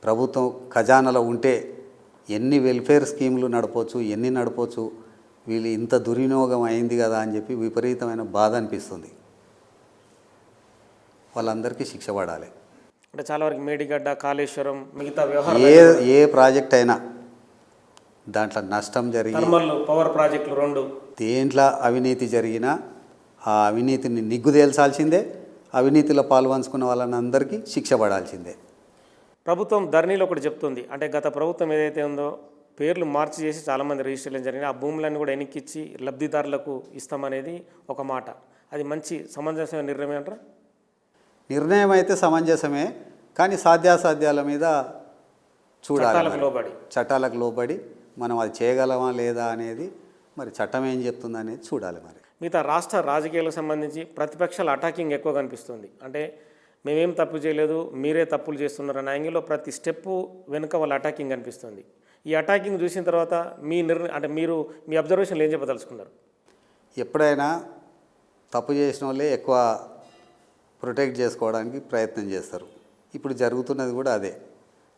ప్రభుత్వం ఖజానాలో ఉంటే ఎన్ని వెల్ఫేర్ స్కీములు నడపవచ్చు, ఎన్ని నడపవచ్చు. వీళ్ళు ఇంత దుర్వినియోగం అయింది కదా అని చెప్పి విపరీతమైన బాధ అనిపిస్తుంది. వాళ్ళందరికీ శిక్ష పడాలి. అంటే చాలా వరకు మేడిగడ్డ, కాళేశ్వరం, మిగతా వ్యవహారం, ఏ ప్రాజెక్ట్ అయినా దాంట్లో నష్టం జరిగి, థర్మల్ పవర్ ప్రాజెక్టులు 2, దేంట్లో అవినీతి జరిగినా ఆ అవినీతిని నిగ్గు తేల్చాల్సిందే. అవినీతిలో పాల్పంచుకున్న వాళ్ళందరికీ శిక్ష పడాల్సిందే. ప్రభుత్వం ధరణిలో ఒకటి చెప్తుంది. అంటే గత ప్రభుత్వం ఏదైతే ఉందో పేర్లు మార్చి చేసి చాలామంది రిజిస్ట్రేషన్ జరిగినాయి, ఆ భూములన్నీ కూడా వెనక్కిచ్చి లబ్ధిదారులకు ఇస్తామనేది ఒక మాట. అది మంచి సమంజసమైన నిర్ణయం అంటారా? నిర్ణయం అయితే సమంజసమే, కానీ సాధ్యాసాధ్యాల మీద చూడాలి. చట్టాలకు లోబడి మనం అది చేయగలమా లేదా అనేది మరి చట్టం ఏం చెప్తుంది అనేది చూడాలి. మరి మిగతా రాష్ట్ర రాజకీయాలకు సంబంధించి ప్రతిపక్షాల అటాకింగ్ ఎక్కువ కనిపిస్తుంది. అంటే మేమేం తప్పు చేయలేదు, మీరే తప్పులు చేస్తున్నారు అన్న యాంగిల్లో ప్రతి స్టెప్పు వెనుక వాళ్ళ అటాకింగ్ కనిపిస్తుంది. ఈ అటాకింగ్ చూసిన తర్వాత మీ అంటే మీరు మీ అబ్జర్వేషన్లు ఏం చెప్పదలుచుకున్నారు? ఎప్పుడైనా తప్పు చేసిన వాళ్ళే ఎక్కువ ప్రొటెక్ట్ చేసుకోవడానికి ప్రయత్నం చేస్తారు. ఇప్పుడు జరుగుతున్నది కూడా అదే.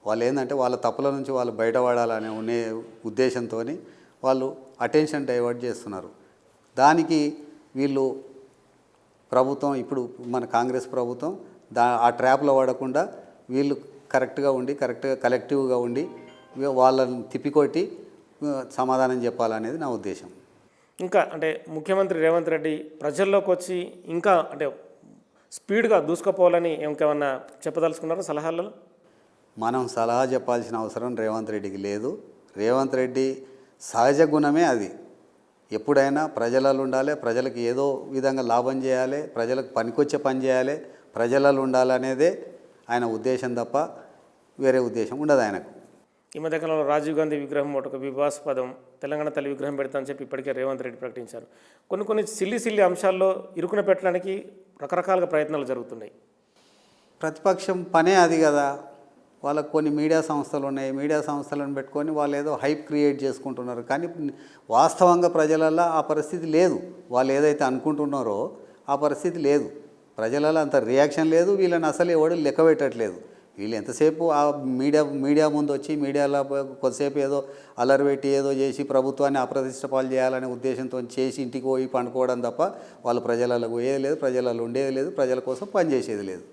వాళ్ళు ఏంటంటే వాళ్ళ తప్పుల నుంచి వాళ్ళు బయటపడాలనే ఉండే ఉద్దేశంతో వాళ్ళు అటెన్షన్ డైవర్ట్ చేస్తున్నారు. దానికి వీళ్ళు ప్రభుత్వం, ఇప్పుడు మన కాంగ్రెస్ ప్రభుత్వం ఆ ట్రాప్లో పడకుండా వీళ్ళు కరెక్ట్గా ఉండి, కరెక్ట్గా కలెక్టివ్గా ఉండి వాళ్ళని తిప్పికొట్టి సమాధానం చెప్పాలనేది నా ఉద్దేశం. ఇంకా అంటే ముఖ్యమంత్రి రేవంత్ రెడ్డి ప్రజల్లోకి వచ్చి ఇంకా అంటే స్పీడ్గా దూసుకుపోవాలని ఇంకేమన్నా చెప్పదలుచుకున్నారా సలహాలలో? మనం సలహా చెప్పాల్సిన అవసరం రేవంత్ రెడ్డికి లేదు. రేవంత్ రెడ్డి సహజ గుణమే అది. ఎప్పుడైనా ప్రజలలో ఉండాలి, ప్రజలకు ఏదో విధంగా లాభం చేయాలి, ప్రజలకు పనికొచ్చే పని చేయాలి, ప్రజలలో ఉండాలనేదే ఆయన ఉద్దేశం తప్ప వేరే ఉద్దేశం ఉండదు ఆయనకు. ఈ మధ్యకాలంలో రాజీవ్ గాంధీ విగ్రహం ఒక వివాదాస్పదం, తెలంగాణ తల్లి విగ్రహం పెడతామని చెప్పి ఇప్పటికే రేవంత్ రెడ్డి ప్రకటించారు. కొన్ని సిల్లి అంశాల్లో ఇరుకున పెట్టడానికి రకరకాలుగా ప్రయత్నాలు జరుగుతున్నాయి. ప్రతిపక్షం పనే అది కదా. వాళ్ళకు కొన్ని మీడియా సంస్థలు ఉన్నాయి, మీడియా సంస్థలను పెట్టుకొని వాళ్ళు ఏదో హైప్ క్రియేట్ చేసుకుంటున్నారు. కానీ వాస్తవంగా ప్రజలలో ఆ పరిస్థితి లేదు. వాళ్ళు ఏదైతే అనుకుంటున్నారో ఆ పరిస్థితి లేదు. ప్రజలలో అంత రియాక్షన్ లేదు. వీళ్ళని అసలు ఎవడు లెక్క పెట్టట్లేదు. వీళ్ళు ఎంతసేపు ఆ మీడియా ముందు వచ్చి మీడియాలో కొద్దిసేపు ఏదో అల్లరి పెట్టి ఏదో చేసి ప్రభుత్వాన్ని అప్రతిష్ట పాలు చేయాలనే ఉద్దేశంతో చేసి ఇంటికి పోయి పండుకోవడం తప్ప వాళ్ళు ప్రజలలో పోయేది లేదు, ప్రజలలో ఉండేది లేదు, ప్రజల కోసం పనిచేసేది లేదు.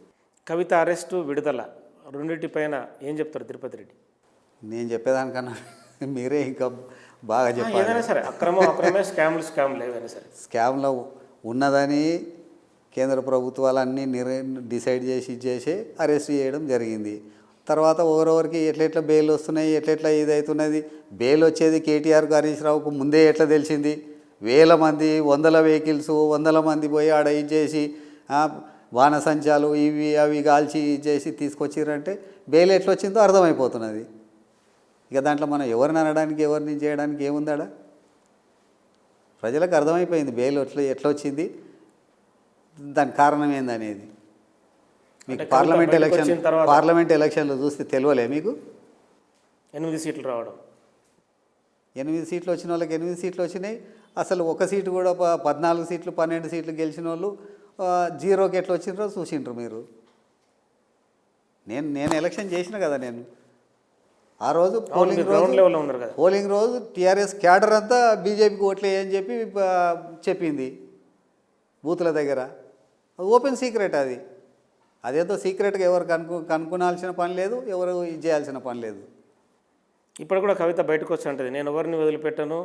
కవిత అరెస్టు, విడుదల రెండింటిపైన ఏం చెప్తారు తిరుపతి రెడ్డి? నేను చెప్పేదానికన్నా మీరే ఇంకా బాగా చెప్పాలి. ఏదైనా సరే అక్రమే, స్కామ్లు ఏదైనా సరే స్కామ్లో ఉన్నదని కేంద్ర ప్రభుత్వాలన్నీ డిసైడ్ చేసి అరెస్ట్ చేయడం జరిగింది. తర్వాత ఒకరొకరికి ఎట్లెట్లా బెయిల్ వస్తున్నాయి, ఎట్లెట్లా ఇది అవుతున్నది. బెయిల్ వచ్చేది కేటీఆర్ హరీష్ రావుకు ముందే ఎట్లా తెలిసింది? 1000 మంది, 100 వెహికల్స్, 100 మంది పోయి ఆడ ఇచ్చేసి బాణసంచాలు ఇవి అవి కాల్చి చేసి తీసుకొచ్చిరంటే బెయిల్ ఎట్లా వచ్చిందో అర్థమైపోతున్నది. ఇక దాంట్లో మనం ఎవరిని అనడానికి ఎవరిని చేయడానికి ఏముందాడా? ప్రజలకు అర్థమైపోయింది బెయిల్ ఎట్లా వచ్చింది, దాని కారణం ఏందనేది. మీకు అంటే పార్లమెంట్ బయటకు ఎలక్షన్ వచ్చిన తర్వాత పార్లమెంట్ ఎలక్షన్లు చూస్తే తెలియలే మీకు 8 సీట్లు రావడం. 8 సీట్లు వచ్చిన వాళ్ళకి 8 సీట్లు వచ్చినాయి. అసలు ఒక సీటు కూడా 14 సీట్లు 12 సీట్లు గెలిచిన వాళ్ళు జీరోకి ఎట్లా వచ్చిండ్రో చూసిండ్రు మీరు. నేను ఎలక్షన్ చేసిన కదా నేను ఆ రోజు గ్రౌండ్ లెవెల్లో ఉన్నారు కదా. పోలింగ్ రోజు టీఆర్ఎస్ క్యాడర్ అంతా బీజేపీకి ఓట్లేయని చెప్పి చెప్పింది బూతుల దగ్గర. ఓపెన్ సీక్రెట్ అది. అదేదో సీక్రెట్గా ఎవరు కనుక్కోవాల్సిన పని లేదు, ఎవరు ఇది చేయాల్సిన పని లేదు. ఇప్పుడు కూడా కవిత బయటకు వచ్చి అంటది, నేను ఎవరిని వదిలిపెట్టను,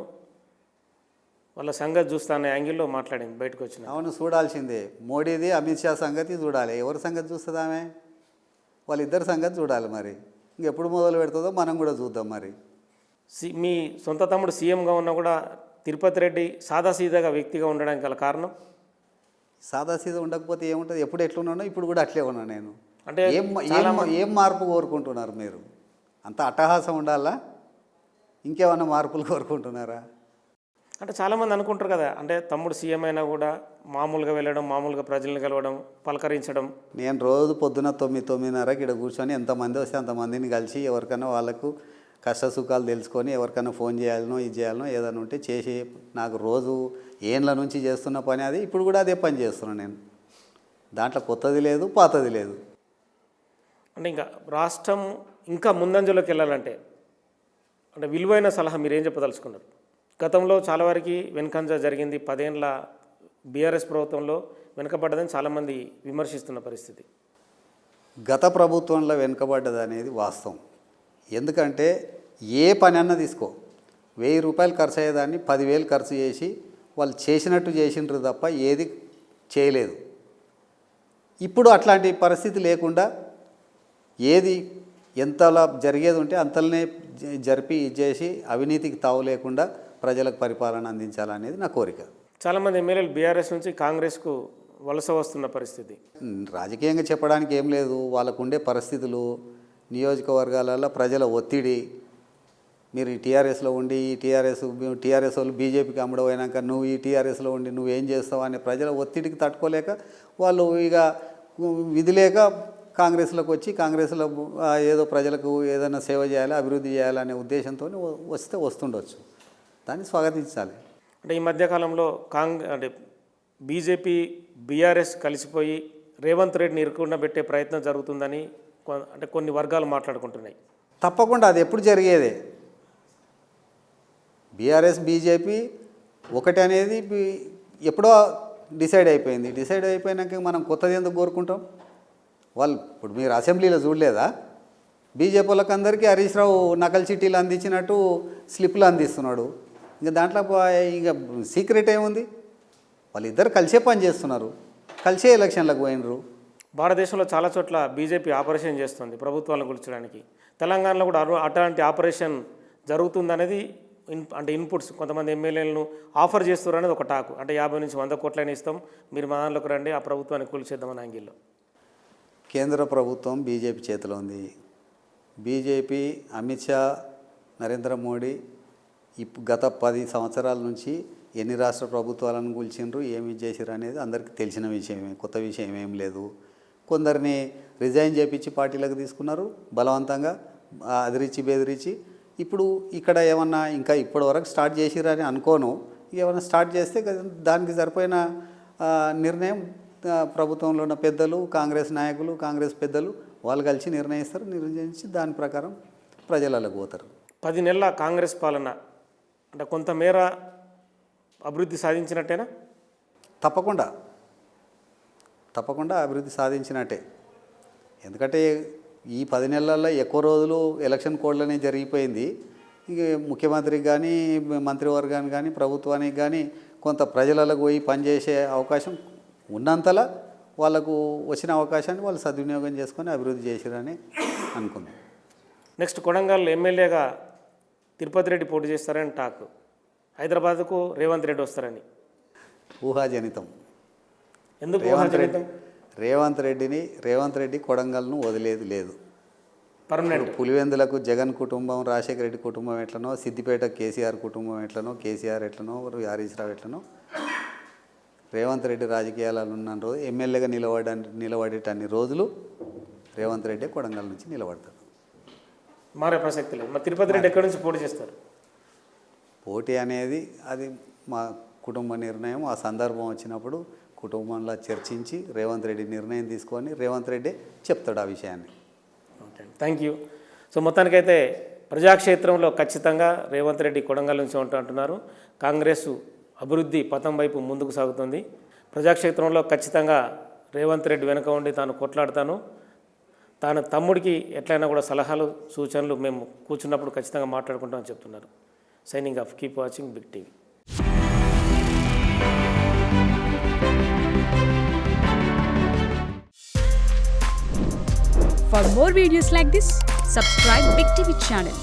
వాళ్ళ సంగతి చూస్తానే యాంగిల్లో మాట్లాడింది బయటకు వచ్చిన. అవును, చూడాల్సిందే. మోడీది అమిత్ షా సంగతి చూడాలి. ఎవరి సంగతి చూస్తుంది ఆమె? వాళ్ళిద్దరి సంగతి చూడాలి. మరి ఇంకెప్పుడు మొదలు పెడుతుందో మనం కూడా చూద్దాం. మరి మీ సొంత తమ్ముడు సీఎంగా ఉన్నా కూడా తిరుపతి రెడ్డి సాదాసీదాగా వ్యక్తిగా ఉండడానికి గల కారణం? సాదాసీదా ఉండకపోతే ఏముంటుంది? ఎప్పుడు ఎట్లున్నానో ఇప్పుడు కూడా అట్లే ఉన్నా నేను. అంటే ఏం మార్పు కోరుకుంటున్నారు మీరు? అంత అట్టహాసం ఉండాలా? ఇంకేమన్నా మార్పులు కోరుకుంటున్నారా? అంటే చాలామంది అనుకుంటారు కదా, అంటే తమ్ముడు సీఎం అయినా కూడా మామూలుగా వెళ్ళడం, మామూలుగా ప్రజలను కలవడం, పలకరించడం. నేను రోజు పొద్దున 9-9:30 ఇక్కడ కూర్చొని ఎంతమంది వస్తే అంతమందిని కలిసి ఎవరికైనా వాళ్ళకు కష్ట సుఖాలు తెలుసుకొని ఎవరికైనా ఫోన్ చేయాలనో ఇది చేయాలనో ఏదైనా ఉంటే చేసి, నాకు రోజు ఏండ్ల నుంచి చేస్తున్న పని అది. ఇప్పుడు కూడా అదే పని చేస్తున్నాను నేను. దాంట్లో కొత్తది లేదు, పాతది లేదు. అంటే ఇంకా రాష్ట్రం ఇంకా ముందంజలోకి వెళ్ళాలంటే అంటే విలువైన సలహా మీరు ఏం చెప్పదలుచుకున్నారు? గతంలో చాలా వరకు వెనుకంజ జరిగింది. 10 ఏళ్ళ బీఆర్ఎస్ ప్రభుత్వంలో వెనుకబడ్డదని చాలామంది విమర్శిస్తున్న పరిస్థితి. గత ప్రభుత్వంలో వెనుకబడ్డది అనేది వాస్తవం. ఎందుకంటే ఏ పని అన్నా తీసుకో, 1000 రూపాయలు ఖర్చు అయ్యేదాన్ని 10,000 ఖర్చు చేసి వాళ్ళు చేసినట్టు చేసిండ్రు తప్ప ఏది చేయలేదు. ఇప్పుడు అట్లాంటి పరిస్థితి లేకుండా ఏది ఎంతలా జరిగేది ఉంటే అంతలనే జరిపి చేసి అవినీతికి తావు లేకుండా ప్రజలకు పరిపాలన అందించాలనేది నా కోరిక. చాలామంది ఎమ్మెల్యేలు బీఆర్ఎస్ నుంచి కాంగ్రెస్కు వలస వస్తున్న పరిస్థితి. రాజకీయంగా చెప్పడానికి ఏం లేదు. వాళ్ళకు ఉండే పరిస్థితులు, నియోజకవర్గాలలో ప్రజల ఒత్తిడి. మీరు ఈ టీఆర్ఎస్లో ఉండి ఈ టీఆర్ఎస్ వాళ్ళు బీజేపీకి అమ్ముడపోయినాక నువ్వు ఈ టీఆర్ఎస్లో ఉండి నువ్వేం చేస్తావు అనే ప్రజల ఒత్తిడికి తట్టుకోలేక వాళ్ళు ఇక విధి లేక కాంగ్రెస్లోకి వచ్చి కాంగ్రెస్లో ఏదో ప్రజలకు ఏదైనా సేవ చేయాలి, అభివృద్ధి చేయాలనే ఉద్దేశంతో వస్తుండొచ్చు. దాన్ని స్వాగతించాలి. అంటే ఈ మధ్యకాలంలో అంటే బీజేపీ బీఆర్ఎస్ కలిసిపోయి రేవంత్ రెడ్డిని ఇరుకుండబెట్టే ప్రయత్నం జరుగుతుందని అంటే కొన్ని వర్గాలు మాట్లాడుకుంటున్నాయి. తప్పకుండా అది ఎప్పుడు జరిగేదే. బీఆర్ఎస్ బీజేపీ ఒకటి అనేది ఎప్పుడో డిసైడ్ అయిపోయింది. డిసైడ్ అయిపోయినాక మనం కొత్తది ఎందుకు కోరుకుంటాం? వాళ్ళు ఇప్పుడు మీరు అసెంబ్లీలో చూడలేదా? బీజేపీ వాళ్ళకి అందరికీ హరీష్ రావు నకల్ చిట్టీలు అందించినట్టు స్లిప్లు అందిస్తున్నాడు. ఇంకా దాంట్లో ఇక సీక్రెట్ ఏముంది? వాళ్ళిద్దరు కలిసే పని చేస్తున్నారు, కలిసే ఎలక్షన్లకు పోయినరు. భారతదేశంలో చాలా చోట్ల బీజేపీ ఆపరేషన్ చేస్తుంది ప్రభుత్వాలను కూల్చడానికి. తెలంగాణలో కూడా అట్లాంటి ఆపరేషన్ జరుగుతుందనేది అంటే ఇన్పుట్స్ కొంతమంది ఎమ్మెల్యేలను ఆఫర్ చేస్తారు అనేది ఒక టాకు. అంటే 50 నుంచి 100 కోట్లైనా ఇస్తాం, మీరు మా దాంట్లోకి రండి, ఆ ప్రభుత్వాన్ని కూల్చేద్దామని యాంగిల్లో. కేంద్ర ప్రభుత్వం బీజేపీ చేతిలో ఉంది. బీజేపీ అమిత్ షా, నరేంద్ర మోడీ గత 10 సంవత్సరాల నుంచి ఎన్ని రాష్ట్ర ప్రభుత్వాలను కూల్చిండ్రు, ఏమి చేసిరు అనేది అందరికీ తెలిసిన విషయమే, కొత్త విషయం ఏం లేదు. కొందరిని రిజైన్ చేయించి పార్టీలకు తీసుకున్నారు బలవంతంగా, అదిరిచి బెదిరించి. ఇప్పుడు ఇక్కడ ఏమన్నా ఇంకా ఇప్పటి వరకు స్టార్ట్ చేసిరని అనుకోను. ఏమైనా స్టార్ట్ చేస్తే దానికి సరిపోయిన నిర్ణయం ప్రభుత్వంలో ఉన్న పెద్దలు, కాంగ్రెస్ నాయకులు, కాంగ్రెస్ పెద్దలు వాళ్ళు కలిసి నిర్ణయిస్తారు. నిర్ణయించి దాని ప్రకారం ప్రజలకు పోతారు. 10 నెలల కాంగ్రెస్ పాలన అంటే కొంతమేర అభివృద్ధి సాధించినట్టేనా? తప్పకుండా అభివృద్ధి సాధించినట్టే. ఎందుకంటే ఈ 10 నెలల్లో ఎక్కువ రోజులు ఎలక్షన్ కోడ్లనే జరిగిపోయింది. ఇక ముఖ్యమంత్రికి కానీ, మంత్రివర్గానికి కానీ, ప్రభుత్వానికి కానీ కొంత ప్రజలకు పోయి పనిచేసే అవకాశం ఉన్నంతలా వాళ్ళకు వచ్చిన అవకాశాన్ని వాళ్ళు సద్వినియోగం చేసుకొని అభివృద్ధి చేసిరని అనుకున్నాం. నెక్స్ట్ కొడంగల్ ఎమ్మెల్యేగా తిరుపతి రెడ్డి పోటీ చేస్తారని టాక్. హైదరాబాద్కు రేవంత్ రెడ్డి వస్తారని ఊహాజనితం. ఎందుకు రేవంత్ రెడ్డి కొడంగల్ను వదిలేది లేదు. పర్మనెంట్. పులివెందులకు జగన్ కుటుంబం, రాజశేఖర రెడ్డి కుటుంబం ఎట్లనో, సిద్దిపేట కేసీఆర్ కుటుంబం ఎట్లనో, కేసీఆర్ ఎట్లనో, హరీష్ రావు ఎట్లనో, రేవంత్ రెడ్డి రాజకీయాలలో ఉన్న రోజు ఎమ్మెల్యేగా నిలబడేటన్ని రోజులు రేవంత్ రెడ్డి కొడంగల్ నుంచి నిలబడతాడు. మారే ప్రసక్తి లేదు. మరి తిరుపతి రెడ్డి ఎక్కడి నుంచి పోటీ చేస్తారు? పోటీ అనేది అది మా కుటుంబ నిర్ణయం. ఆ సందర్భం వచ్చినప్పుడు కుటుంబంలో చర్చించి రేవంత్ రెడ్డి నిర్ణయం తీసుకొని రేవంత్ రెడ్డి చెప్తాడు ఆ విషయాన్ని. Okay, thank you. సో మొత్తానికైతే ప్రజాక్షేత్రంలో ఖచ్చితంగా రేవంత్ రెడ్డి కొడంగల్ నుంచి అంటున్నారు. కాంగ్రెస్ అభివృద్ధి పథం వైపు ముందుకు సాగుతుంది. ప్రజాక్షేత్రంలో ఖచ్చితంగా రేవంత్ రెడ్డి వెనుక ఉండి తాను కొట్లాడతాను, తాను తమ్ముడికి ఎట్లయినా కూడా సలహాలు సూచనలు మేము కూర్చున్నప్పుడు ఖచ్చితంగా మాట్లాడుకుంటామని చెప్తున్నారు. Signing off, keep watching Big TV. For more videos like this, subscribe Big TV channel.